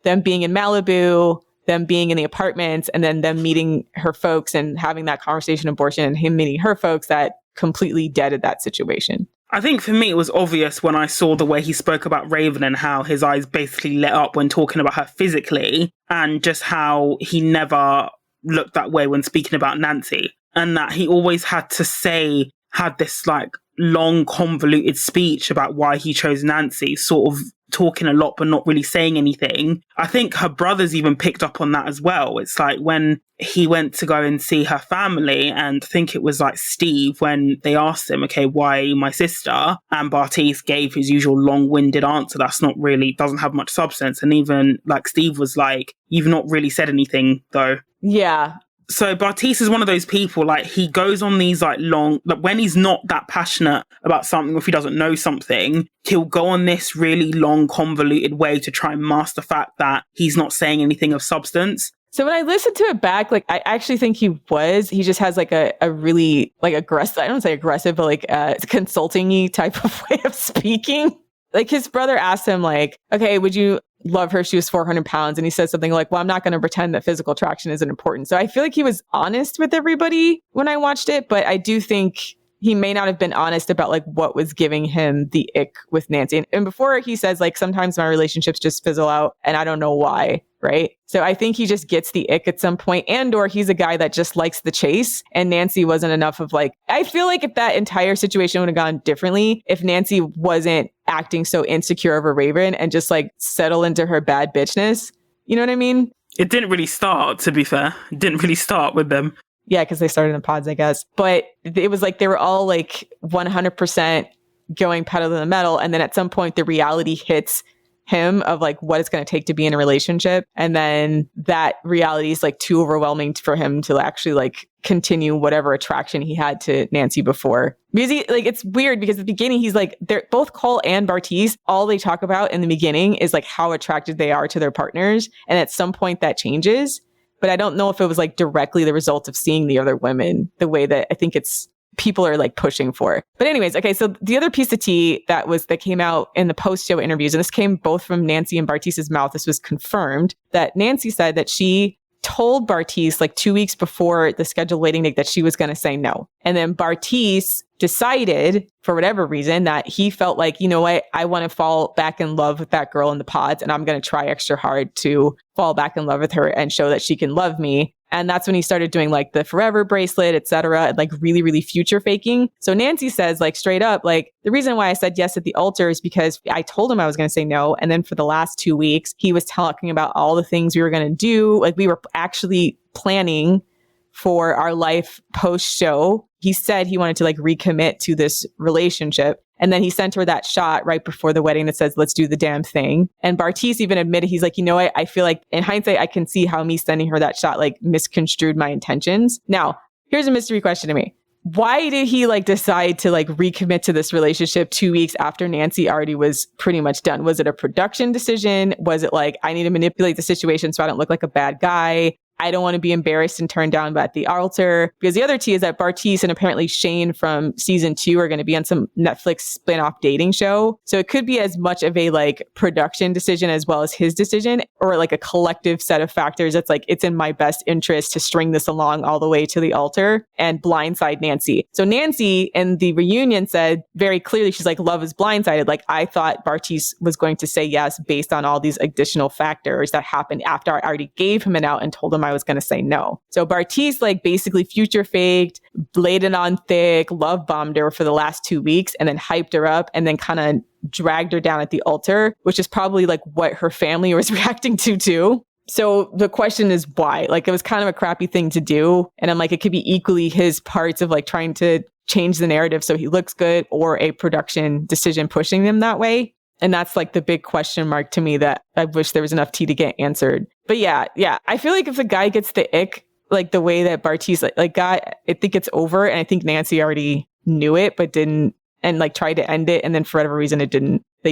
Speaker 1: them being in Malibu, them being in the apartments, and then them meeting her folks and having that conversation abortion and him meeting her folks that completely deaded that situation.
Speaker 2: I think for me, it was obvious when I saw the way he spoke about Raven and how his eyes basically lit up when talking about her physically, and just how he never looked that way when speaking about Nancy, and that he always had this like long convoluted speech about why he chose Nancy, sort of talking a lot but not really saying anything. I think her brothers even picked up on that as well. It's like when he went to go and see her family, and I think it was like Steve, when they asked him, okay, why my sister? And Bartise gave his usual long-winded answer that's not really, doesn't have much substance. And even like Steve was like, you've not really said anything though.
Speaker 1: Yeah.
Speaker 2: So Bartise is one of those people, like he goes on these like long, like when he's not that passionate about something, or if he doesn't know something, he'll go on this really long convoluted way to try and mask the fact that he's not saying anything of substance.
Speaker 1: So when I listened to it back, like I actually think he just has like a really like aggressive, I don't say aggressive, but like consulting-y type of way of speaking. like his brother asked him like, okay, would you love her? She was 400 pounds. And he says something like, well, I'm not going to pretend that physical attraction isn't important. So I feel like he was honest with everybody when I watched it, but I do think he may not have been honest about like what was giving him the ick with Nancy. And before he says like, sometimes my relationships just fizzle out and I don't know why. Right. So I think he just gets the ick at some point, and or he's a guy that just likes the chase, and Nancy wasn't enough of like, I feel like if that entire situation would have gone differently, if Nancy wasn't acting so insecure over Raven and just like settle into her bad bitchness, you know what I mean?
Speaker 2: It didn't really start, to be fair. It didn't really start with them.
Speaker 1: Yeah, because they started in pods, I guess. But it was like they were all like 100% going pedal to the metal. And then at some point, the reality hits him of like what it's going to take to be in a relationship. And then that reality is like too overwhelming for him to actually like continue whatever attraction he had to Nancy before. Because he, like, it's weird because at the beginning, he's like, they're both Cole and Bartise. All they talk about in the beginning is like how attracted they are to their partners. And at some point that changes. But I don't know if it was like directly the result of seeing the other women the way that I think it's people are like pushing for. But anyways, okay, so the other piece of tea that came out in the post-show interviews, and this came both from Nancy and Bartise's mouth, this was confirmed, that Nancy said that she told Bartise like 2 weeks before the scheduled wedding date that she was going to say no. And then Bartise decided for whatever reason that he felt like, you know what, I want to fall back in love with that girl in the pods, and I'm going to try extra hard to fall back in love with her and show that she can love me. And that's when he started doing like the forever bracelet, etc., and like really, really future faking. So Nancy says like straight up, like the reason why I said yes at the altar is because I told him I was going to say no. And then for the last 2 weeks, he was talking about all the things we were going to do. Like we were actually planning for our life post show. He said he wanted to like recommit to this relationship. And then he sent her that shot right before the wedding that says, let's do the damn thing. And Bartise even admitted, he's like, you know what? I feel like in hindsight, I can see how me sending her that shot like misconstrued my intentions. Now, here's a mystery question to me. Why did he like decide to like recommit to this relationship 2 weeks after Nancy already was pretty much done? Was it a production decision? Was it like, I need to manipulate the situation so I don't look like a bad guy? I don't want to be embarrassed and turned down at the altar. Because the other tea is that Bartise and apparently Shane from season 2 are going to be on some Netflix spin-off dating show. So it could be as much of a like production decision as well as his decision, or like a collective set of factors that's like, it's in my best interest to string this along all the way to the altar and blindside Nancy. So Nancy in the reunion said very clearly, she's like, love is blindsided. Like I thought Bartise was going to say yes based on all these additional factors that happened after I already gave him an out and told him I was going to say no. So Bartise like basically future faked, laid it on thick, love bombed her for the last 2 weeks and then hyped her up and then kind of dragged her down at the altar, which is probably like what her family was reacting to too. So the question is why? Like it was kind of a crappy thing to do. And I'm like, it could be equally his parts of like trying to change the narrative so he looks good, or a production decision pushing them that way. And that's like the big question mark to me that I wish there was enough tea to get answered. But yeah. I feel like if the guy gets the ick, like the way that Bartise like got, I think it's over. And I think Nancy already knew it, but didn't, and like tried to end it. And then for whatever reason, they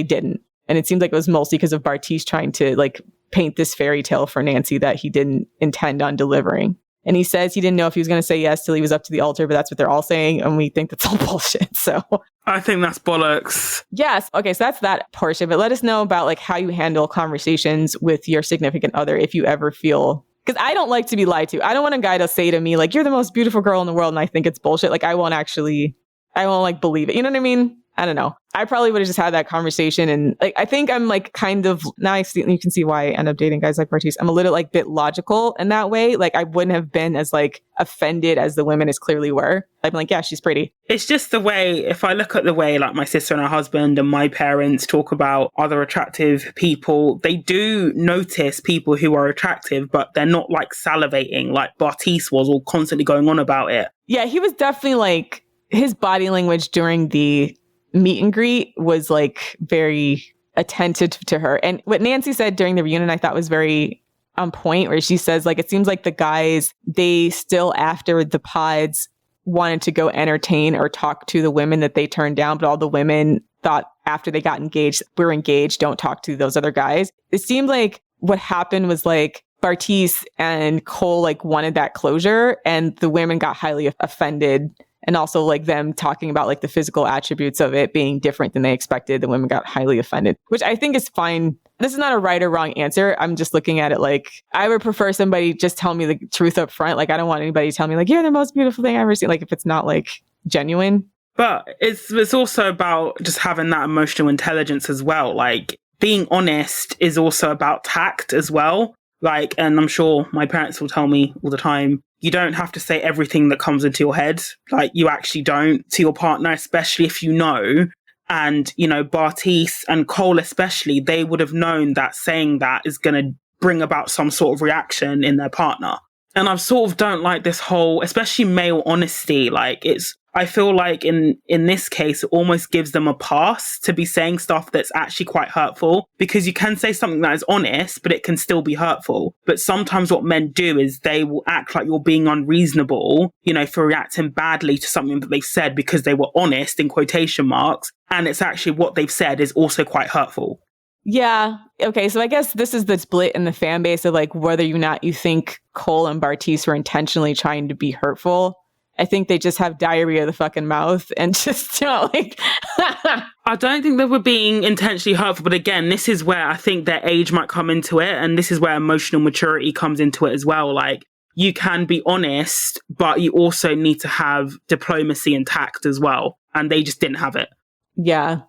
Speaker 1: didn't. And it seemed like it was mostly because of Bartise trying to like paint this fairy tale for Nancy that he didn't intend on delivering. And he says he didn't know if he was going to say yes till he was up to the altar, but that's what they're all saying. And we think that's all bullshit. So
Speaker 2: I think that's bollocks.
Speaker 1: Yes. Okay. So that's that portion. But let us know about like how you handle conversations with your significant other if you ever feel, because I don't like to be lied to. I don't want a guy to say to me, like, you're the most beautiful girl in the world. And I think it's bullshit. Like, I won't like believe it. You know what I mean? I don't know. I probably would have just had that conversation. And like, I think I'm like kind of, now you can see why I end up dating guys like Bartise. I'm a little like bit logical in that way. Like I wouldn't have been as like offended as the women as clearly were. I'm like, yeah, she's pretty.
Speaker 2: It's just the way, if I look at the way like my sister and her husband and my parents talk about other attractive people, they do notice people who are attractive, but they're not like salivating like Bartise was, or constantly going on about it.
Speaker 1: Yeah, he was definitely like, his body language during the meet and greet was like very attentive to her. And what Nancy said during the reunion, I thought was very on point, where she says like, it seems like the guys, they still after the pods wanted to go entertain or talk to the women that they turned down. But all the women thought after they got engaged, we're engaged, don't talk to those other guys. It seemed like what happened was like, Bartise and Cole like wanted that closure, and the women got highly offended. And also like them talking about like the physical attributes of it being different than they expected. The women got highly offended, which I think is fine. This is not a right or wrong answer. I'm just looking at it like I would prefer somebody just tell me the truth up front. Like I don't want anybody to tell me like, you're the most beautiful thing I've ever seen. Like if it's not like genuine.
Speaker 2: But it's also about just having that emotional intelligence as well. Like being honest is also about tact as well. Like, and I'm sure my parents will tell me all the time, you don't have to say everything that comes into your head. Like you actually don't to your partner, especially if you know. And, you know, Bartise and Cole especially, they would have known that saying that is going to bring about some sort of reaction in their partner. And I sort of don't like this whole, especially male honesty. Like I feel like in this case, it almost gives them a pass to be saying stuff that's actually quite hurtful, because you can say something that is honest, but it can still be hurtful. But sometimes what men do is they will act like you're being unreasonable, you know, for reacting badly to something that they've said because they were honest in quotation marks. And it's actually what they've said is also quite hurtful.
Speaker 1: Yeah. Okay. So I guess this is the split in the fan base of like whether or not you think Cole and Bartise were intentionally trying to be hurtful. I think they just have diarrhea of the fucking mouth and just, you know, like.
Speaker 2: I don't think they were being intentionally hurtful. But again, this is where I think their age might come into it. And this is where emotional maturity comes into it as well. Like you can be honest, but you also need to have diplomacy and tact as well. And they just didn't have it.
Speaker 1: Yeah.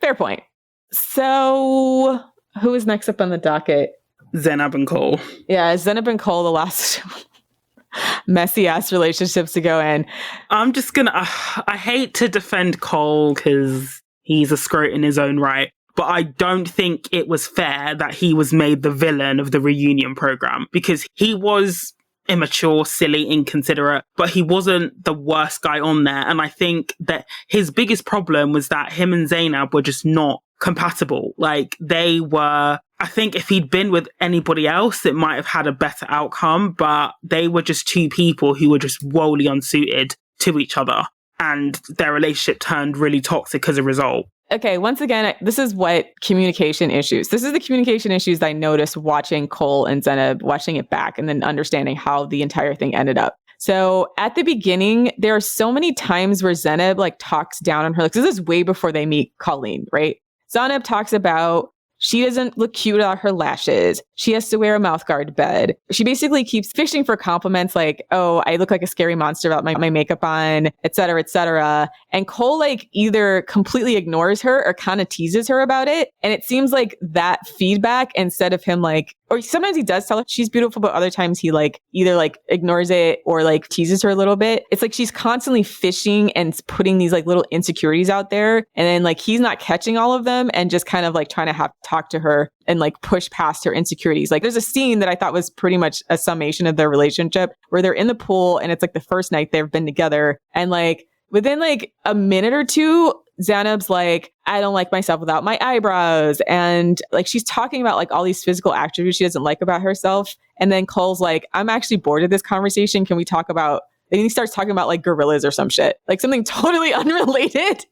Speaker 1: Fair point. So who is next up on the docket?
Speaker 2: Zanab and Cole.
Speaker 1: Yeah, Zanab and Cole, the last messy ass relationships to go in.
Speaker 2: I'm just gonna, I hate to defend Cole because he's a scrote in his own right, but I don't think it was fair that he was made the villain of the reunion program, because he was immature, silly, inconsiderate, but he wasn't the worst guy on there. And I think that his biggest problem was that him and Zanab were just not compatible. Like they were, I think if he'd been with anybody else, it might have had a better outcome, but they were just two people who were just woefully unsuited to each other. And their relationship turned really toxic as a result.
Speaker 1: Okay, once again, this is what communication issues. This is the communication issues I noticed watching Cole and Zanab, watching it back and then understanding how the entire thing ended up. So at the beginning, there are so many times where Zanab like talks down on her. Like, this is way before they meet Colleen, right? Zanab talks about she doesn't look cute without her lashes. She has to wear a mouthguard to bed. She basically keeps fishing for compliments like, oh, I look like a scary monster without my makeup on, et cetera, et cetera. And Cole like either completely ignores her or kind of teases her about it. And it seems like that feedback, instead of him like, or sometimes he does tell her she's beautiful, but other times he like either like ignores it or like teases her a little bit. It's like she's constantly fishing and putting these like little insecurities out there. And then like he's not catching all of them and just kind of like trying to have to talk to her and like push past her insecurities. Like there's a scene that I thought was pretty much a summation of their relationship where they're in the pool and it's like the first night they've been together. And like within like a minute or two, Zanab's like, I don't like myself without my eyebrows. And like, she's talking about like all these physical attributes she doesn't like about herself. And then Cole's like, I'm actually bored of this conversation. Can we talk about, and he starts talking about like gorillas or some shit, like something totally unrelated,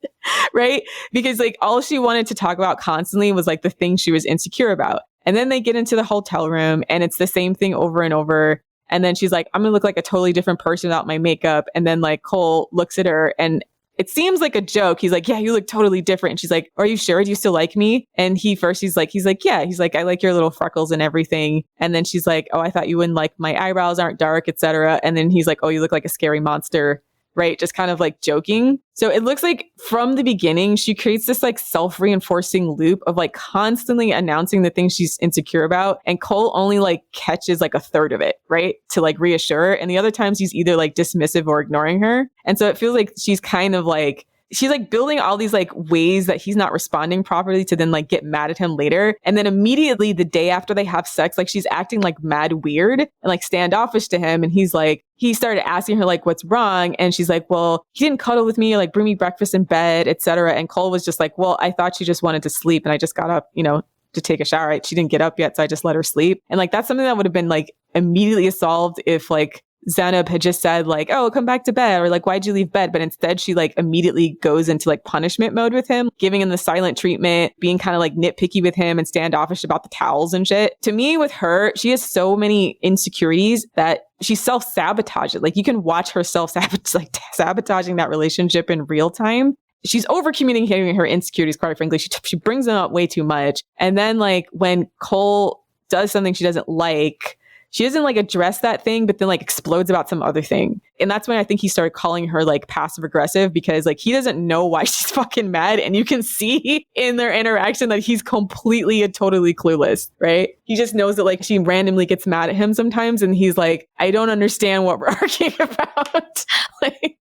Speaker 1: right? Because like all she wanted to talk about constantly was like the thing she was insecure about. And then they get into the hotel room and it's the same thing over and over. And then she's like, I'm gonna look like a totally different person without my makeup. And then like Cole looks at her and it seems like a joke. He's like, yeah, you look totally different. And she's like, are you sure? Do you still like me? And he's like, yeah. He's like, I like your little freckles and everything. And then she's like, oh, I thought you wouldn't like my eyebrows aren't dark, etc. And then he's like, oh, you look like a scary monster, right? Just kind of like joking. So it looks like from the beginning, she creates this like self-reinforcing loop of like constantly announcing the things she's insecure about. And Cole only like catches like a third of it, right? To like reassure her. And the other times he's either like dismissive or ignoring her. And so it feels like she's kind of like, she's like building all these like ways that he's not responding properly to then like get mad at him later. And then immediately the day after they have sex, like she's acting like mad weird and like standoffish to him. And he's like, he started asking her like, what's wrong? And she's like, well, he didn't cuddle with me, like bring me breakfast in bed, etc. And Cole was just like, well, I thought she just wanted to sleep and I just got up, you know, to take a shower. Right? She didn't get up yet. So I just let her sleep. And like, that's something that would have been like immediately solved if like Zanab had just said like, oh, come back to bed, or like, why'd you leave bed? But instead she like immediately goes into like punishment mode with him, giving him the silent treatment, being kind of like nitpicky with him and standoffish about the towels and shit. To me, with her, she has so many insecurities that she self-sabotages. Like, you can watch her sabotaging that relationship in real time. She's over communicating her insecurities, quite frankly. She brings them up way too much. And then like when Cole does something she doesn't like, she doesn't like address that thing, but then like explodes about some other thing. And that's when I think he started calling her like passive aggressive, because like he doesn't know why she's fucking mad. And you can see in their interaction that he's completely and totally clueless, right? He just knows that like she randomly gets mad at him sometimes. And he's like, I don't understand what we're arguing about. Like,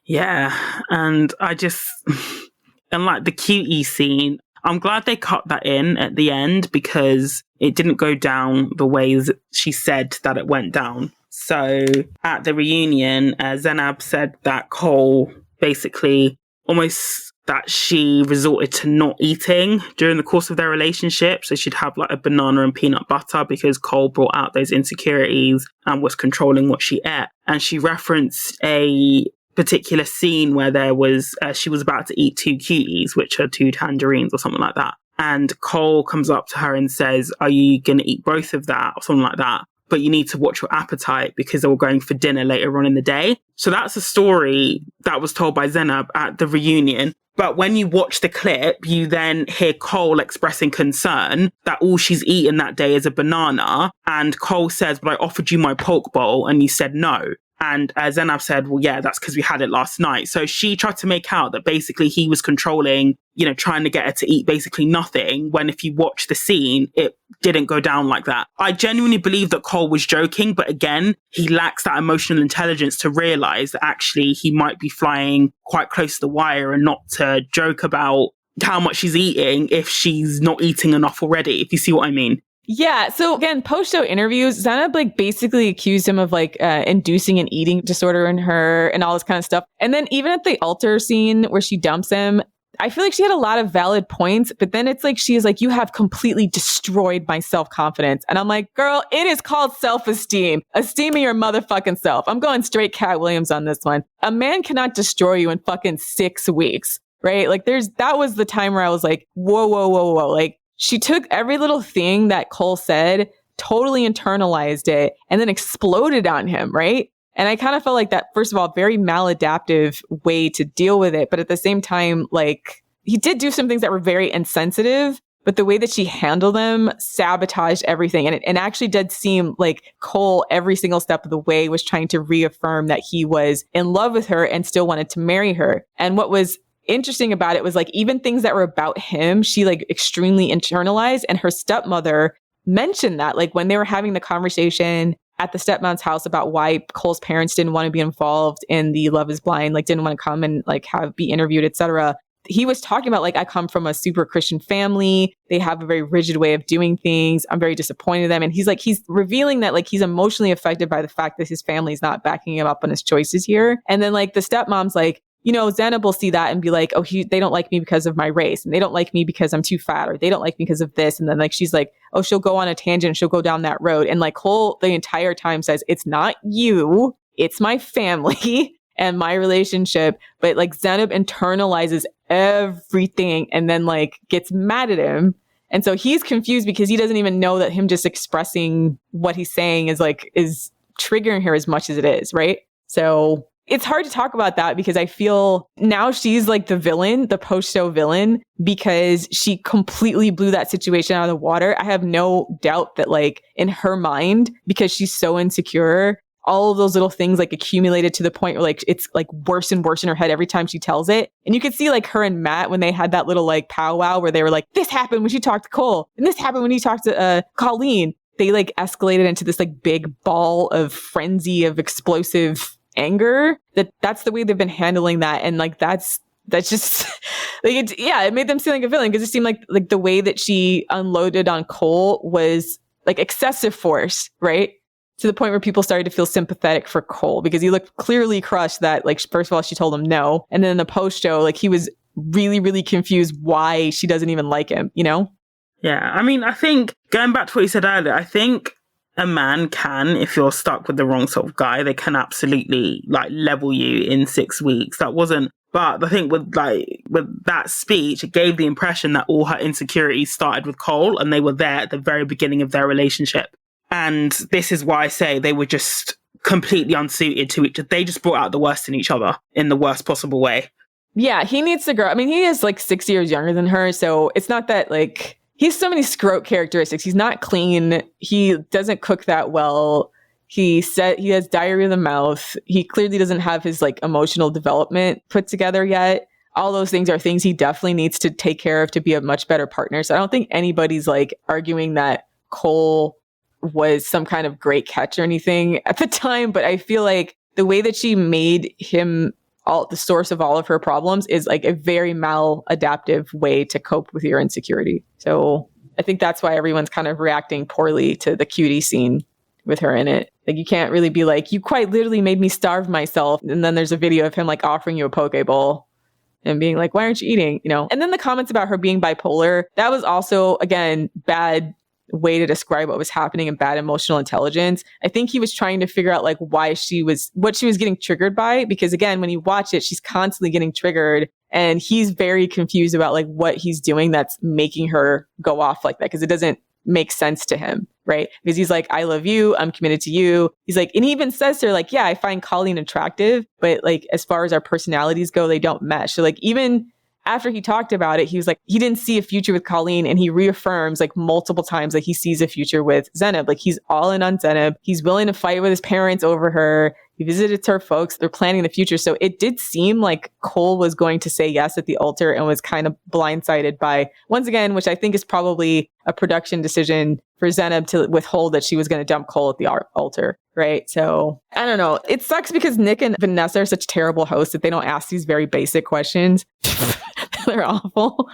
Speaker 2: yeah. And and like the cutie scene, I'm glad they cut that in at the end because it didn't go down the ways she said that it went down. So at the reunion, Zanab said that Cole basically almost that she resorted to not eating during the course of their relationship. So she'd have like a banana and peanut butter because Cole brought out those insecurities and was controlling what she ate. And she referenced a particular scene where there was she was about to eat 2 cuties, which are 2 tangerines or something like that, and Cole comes up to her and says, are you gonna eat both of that or something like that, but you need to watch your appetite because they were going for dinner later on in the day. So that's a story that was told by Zanab at the reunion. But when you watch the clip, you then hear Cole expressing concern that all she's eaten that day is a banana, and Cole says, but I offered you my poke bowl and you said no. And Zanab said, well, yeah, that's because we had it last night. So she tried to make out that basically he was controlling, trying to get her to eat basically nothing, when if you watch the scene, it didn't go down like that. I genuinely believe that Cole was joking, but again, he lacks that emotional intelligence to realize that actually he might be flying quite close to the wire and not to joke about how much she's eating if she's not eating enough already, if you see what I mean.
Speaker 1: Yeah. So again, post-show interviews, Zanab like basically accused him of like inducing an eating disorder in her and all this kind of stuff. And then even at the altar scene where she dumps him, I feel like she had a lot of valid points, but then it's like, she is like, you have completely destroyed my self-confidence. And I'm like, girl, it is called self-esteem. Esteeming your motherfucking self. I'm going straight Cat Williams on this one. A man cannot destroy you in fucking 6 weeks, right? Like that was the time where I was like, whoa, whoa, whoa, whoa. Like, she took every little thing that Cole said, totally internalized it, and then exploded on him, right? And I kind of felt like that, first of all, very maladaptive way to deal with it. But at the same time, like, he did do some things that were very insensitive, but the way that she handled them sabotaged everything. And it actually did seem like Cole, every single step of the way, was trying to reaffirm that he was in love with her and still wanted to marry her. And what was interesting about it was like, even things that were about him, she like extremely internalized. And her stepmother mentioned that, like, when they were having the conversation at the stepmom's house about why Cole's parents didn't want to be involved in the Love is Blind, like didn't want to come and like be interviewed, etc. He was talking about like, I come from a super Christian family. They have a very rigid way of doing things. I'm very disappointed in them. And he's revealing that like he's emotionally affected by the fact that his family's not backing him up on his choices here. And then like the stepmom's like, Zanab will see that and be like, oh, they don't like me because of my race, and they don't like me because I'm too fat, or they don't like me because of this. And then like, she's like, oh, she'll go on a tangent, she'll go down that road. And like Cole the entire time says, it's not you, it's my family and my relationship. But like Zanab internalizes everything and then like gets mad at him. And so he's confused because he doesn't even know that him just expressing what he's saying is triggering her as much as it is, right? So it's hard to talk about that because I feel now she's like the villain, the post-show villain, because she completely blew that situation out of the water. I have no doubt that like in her mind, because she's so insecure, all of those little things like accumulated to the point where like it's like worse and worse in her head every time she tells it. And you could see like her and Matt when they had that little like powwow where they were like, this happened when she talked to Cole and this happened when he talked to Colleen. They like escalated into this like big ball of frenzy of explosive anger. That's the way they've been handling that. And like that's just like it made them seem like a villain because it seemed like the way that she unloaded on Cole was like excessive force, right? To the point where people started to feel sympathetic for Cole because he looked clearly crushed that like first of all she told him no, and then in the post show like he was really, really confused why she doesn't even like him,
Speaker 2: Yeah, I mean, I think going back to what you said earlier, I think a man can, if you're stuck with the wrong sort of guy, they can absolutely like level you in 6 weeks. That wasn't, but I think with that speech, it gave the impression that all her insecurities started with Cole and they were there at the very beginning of their relationship. And this is why I say they were just completely unsuited to each other. They just brought out the worst in each other in the worst possible way.
Speaker 1: Yeah, he needs to grow. I mean, he is like 6 years younger than her. So it's not that like, he has so many scrote characteristics. He's not clean. He doesn't cook that well. He said he has diarrhea of the mouth. He clearly doesn't have his like emotional development put together yet. All those things are things he definitely needs to take care of to be a much better partner. So I don't think anybody's like arguing that Cole was some kind of great catch or anything at the time. But I feel like the way that she made him the source of all of her problems is like a very maladaptive way to cope with your insecurity. So I think that's why everyone's kind of reacting poorly to the cutie scene with her in it. Like you can't really be like, you quite literally made me starve myself. And then there's a video of him like offering you a poke bowl and being like, why aren't you eating? You know? And then the comments about her being bipolar, that was also, again, bad way to describe what was happening and bad emotional intelligence. I think he was trying to figure out like what she was getting triggered by, because again, when you watch it, she's constantly getting triggered and he's very confused about like what he's doing that's making her go off like that, because it doesn't make sense to him, right? Because he's like, I love you, I'm committed to you. He's like, and he even says to her like, yeah, I find Colleen attractive, but like as far as our personalities go, they don't mesh. So like even after he talked about it, he was like, he didn't see a future with Colleen, and he reaffirms like multiple times that he sees a future with Zanab. Like he's all in on Zanab. He's willing to fight with his parents over her. He visited her folks. They're planning the future. So it did seem like Cole was going to say yes at the altar and was kind of blindsided by, once again, which I think is probably a production decision for Zanab to withhold that she was going to dump Cole at the altar, right? So I don't know. It sucks because Nick and Vanessa are such terrible hosts that they don't ask these very basic questions. They're awful.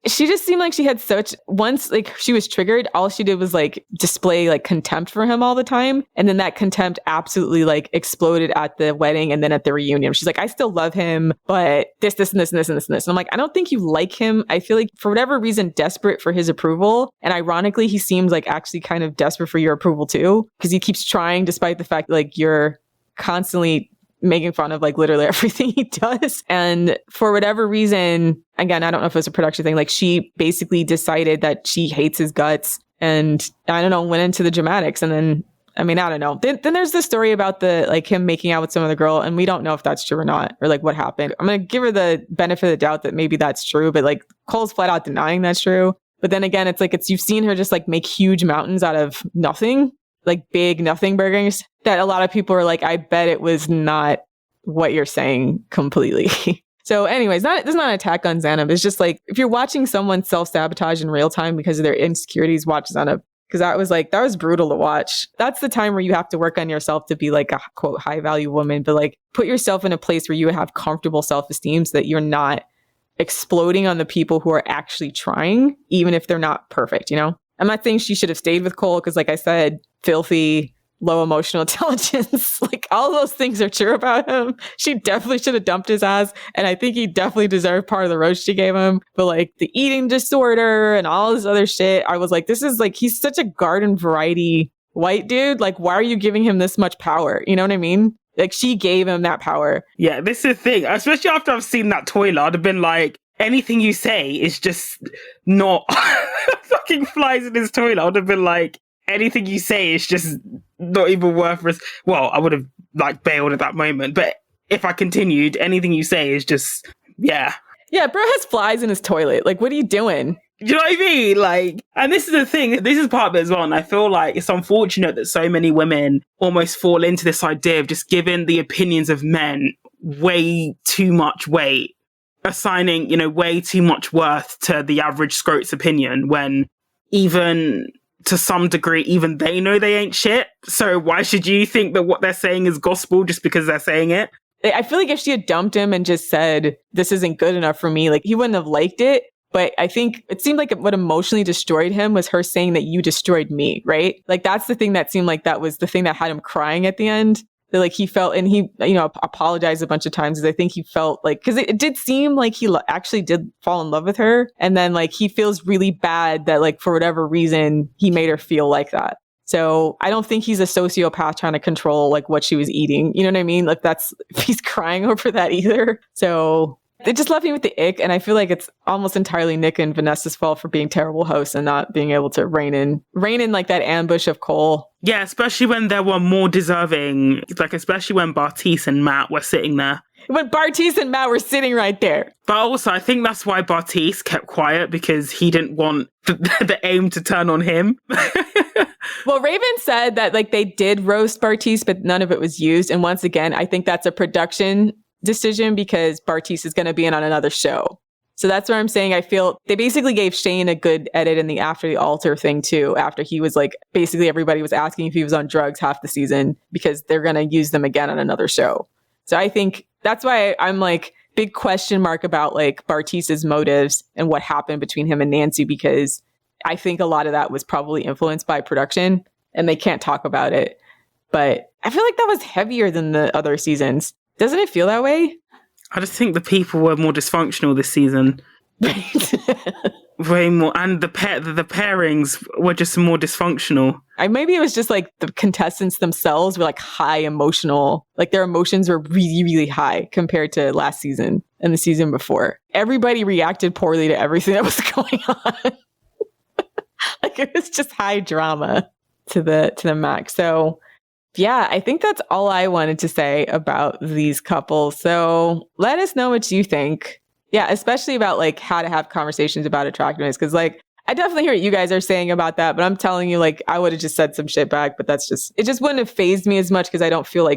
Speaker 1: She just seemed like she had once like she was triggered, all she did was like display like contempt for him all the time. And then that contempt absolutely like exploded at the wedding and then at the reunion. She's like, I still love him, but this, and this, and this, and this, and this. And I'm like, I don't think you like him. I feel like for whatever reason, desperate for his approval. And ironically, he seems like actually kind of desperate for your approval too, because he keeps trying despite the fact like you're constantly making fun of like literally everything he does. And for whatever reason, again, I don't know if it was a production thing, like she basically decided that she hates his guts and I don't know, went into the dramatics. And then, I mean, I don't know. Then there's the story about the like him making out with some other girl and we don't know if that's true or not, or like what happened. I'm going to give her the benefit of the doubt that maybe that's true, but like Cole's flat out denying that's true. But then again, it's like, you've seen her just like make huge mountains out of nothing, like big nothing burgers that a lot of people are like, I bet it was not what you're saying completely. So anyways, this is not an attack on Zanab. It's just like, if you're watching someone self-sabotage in real time because of their insecurities, watch Zanab. Because that was brutal to watch. That's the time where you have to work on yourself to be like a quote high value woman, but like put yourself in a place where you have comfortable self-esteem so that you're not exploding on the people who are actually trying, even if they're not perfect, you know? I'm not saying she should have stayed with Cole because, like I said, filthy, low emotional intelligence. Like all those things are true about him. She definitely should have dumped his ass. And I think he definitely deserved part of the roast she gave him. But like the eating disorder and all this other shit, I was like, this is like, he's such a garden variety white dude. Like, why are you giving him this much power? You know what I mean? Like she gave him that power.
Speaker 2: Yeah, this is the thing. Especially after I've seen that toilet, I'd have been like, anything you say is just not fucking flies in his toilet. I would have been like, anything you say is just not even worth risk. Well, I would have like bailed at that moment. But if I continued, anything you say is just, yeah.
Speaker 1: Yeah, bro has flies in his toilet. Like, what are you doing?
Speaker 2: Do you know what I mean? Like, and this is the thing, this is part of it as well. And I feel like it's unfortunate that so many women almost fall into this idea of just giving the opinions of men way too much weight, assigning, you know, way too much worth to the average scrote's opinion when even to some degree, even they know they ain't shit. So why should you think that what they're saying is gospel just because they're saying it?
Speaker 1: I feel like if she had dumped him and just said, this isn't good enough for me, like he wouldn't have liked it. But I think it seemed like what emotionally destroyed him was her saying that you destroyed me, right? Like that's the thing that seemed like that was the thing that had him crying at the end. That like he felt, and he, you know, apologized a bunch of times because I think he felt like, because it did seem like he actually did fall in love with her. And then like he feels really bad that like for whatever reason, he made her feel like that. So I don't think he's a sociopath trying to control like what she was eating. You know what I mean? Like he's crying over that either. So they just left me with the ick. And I feel like it's almost entirely Nick and Vanessa's fault for being terrible hosts and not being able to rein in like that ambush of Cole.
Speaker 2: Yeah, especially when there were more deserving, like especially when Bartise and Matt were sitting there.
Speaker 1: When Bartise and Matt were sitting right there.
Speaker 2: But also, I think that's why Bartise kept quiet, because he didn't want the aim to turn on him.
Speaker 1: Well, Raven said that like they did roast Bartise, but none of it was used. And once again, I think that's a production decision because Bartise is going to be in on another show. So that's where I'm saying I feel they basically gave Shane a good edit in the After the Altar thing too, after he was like, basically everybody was asking if he was on drugs half the season because they're going to use them again on another show. So I think that's why I'm like big question mark about like Bartise's motives and what happened between him and Nancy, because I think a lot of that was probably influenced by production and they can't talk about it. But I feel like that was heavier than the other seasons. Doesn't it feel that way?
Speaker 2: I just think the people were more dysfunctional this season. Way more. And the pairings were just more dysfunctional.
Speaker 1: Maybe it was just like the contestants themselves were like high emotional. Like their emotions were really, really high compared to last season and the season before. Everybody reacted poorly to everything that was going on. Like it was just high drama to the max. So yeah, I think that's all I wanted to say about these couples. So let us know what you think. Yeah, especially about like how to have conversations about attractiveness. Because like I definitely hear what you guys are saying about that, but I'm telling you, like I would have just said some shit back. But it just wouldn't have fazed me as much because I don't feel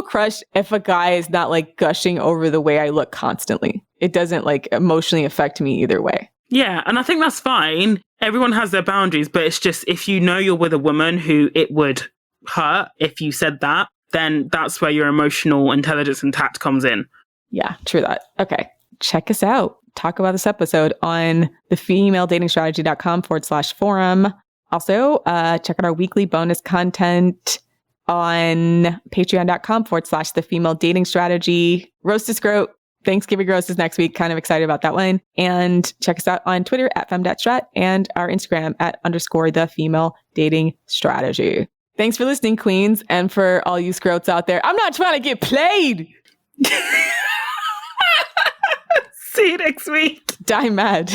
Speaker 1: crushed if a guy is not like gushing over the way I look constantly. It doesn't like emotionally affect me either way.
Speaker 2: Yeah, and I think that's fine. Everyone has their boundaries, but it's just if you know you're with a woman who it would hurt if you said that, then that's where your emotional intelligence and tact comes in.
Speaker 1: Yeah, true that. Okay. Check us out. Talk about this episode on thefemaledatingstrategy.com/forum. Also, check out our weekly bonus content on patreon.com/thefemaledatingstrategy. Roast is Groat. Thanksgiving roast is next week. Kind of excited about that one. And check us out on Twitter @femdatstrat and our Instagram @_thefemaledatingstrategy. Thanks for listening, queens. And for all you scroats out there, I'm not trying to get played.
Speaker 2: See you next week.
Speaker 1: Die mad.